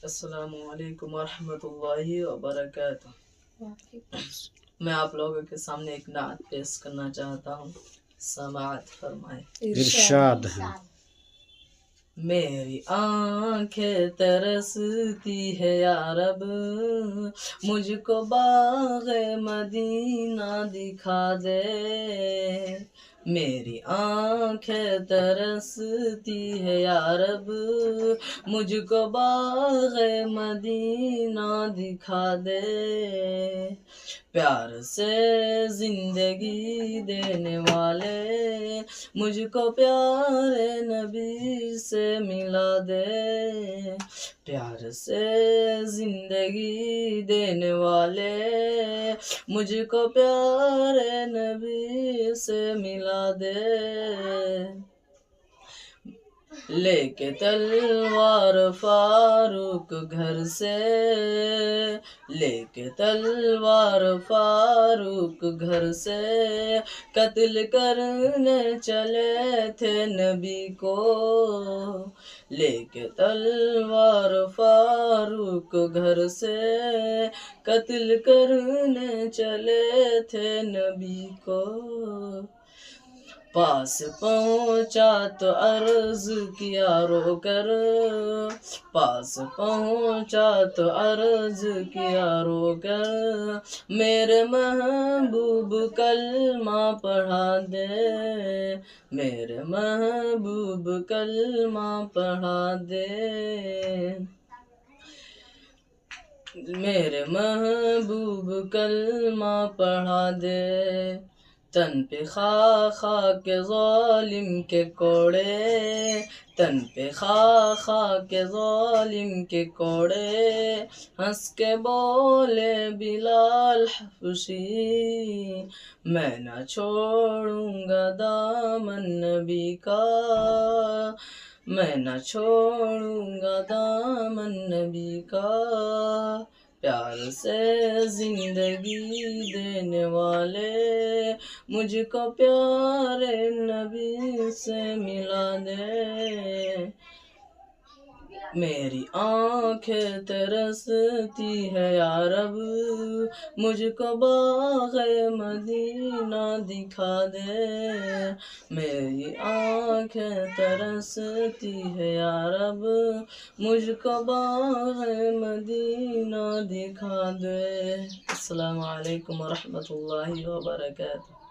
अस्सलामुअलैकुम वरहमतुल्लाहि वबरकातुह। मैं आप लोगों के सामने एक नात पेश करना चाहता हूँ। समाअत फरमाए। इरशाद है। मेरी आंखें तरसती है या रब, मुझको बाग़े मदीना दिखा दे। मेरी आंखें तरसती है या रब, मुझको बाग़े मदीना दिखा दे। प्यार से जिंदगी देने वाले, मुझको प्यारे नबी से मिला दे। प्यार से जिंदगी देने वाले, मुझको प्यारे नबी से मिला दे। लेके तलवार फारूक घर से, लेके तलवार फारूक घर से, कत्ल करने चले थे नबी को। लेके तलवार फारूक घर से, कत्ल करने चले थे नबी को। पास पहुँचा तो अर्ज किया रोकर, पास पहुँचा तो अर्ज किया रोकर, मेरे महबूब कलमा पढ़ा दे। मेरे महबूब कलमा पढ़ा दे। मेरे महबूब कलमा पढ़ा दे। तन पे खा खा के ज़ालिम के कोड़े, तन पे खा खा के ज़ालिम के कोड़े, हंस के बोले बिलाल हबशी, मैं न छोड़ूंगा दामन नबी का, मैं न छोड़ूंगा दामन नबी का। प्यार से जिंदगी देने वाले, मुझको प्यारे नबी से मिला दे। मेरी आंखें तरसती है या रब, मुझको बाग़े मदीना दिखा दे। मेरी आंखें तरसती है या रब, मुझको बाग़े मदीना दिखा दे। अस्सलामु अलैकुम वरहमतुल्लाहि वबरकातुह।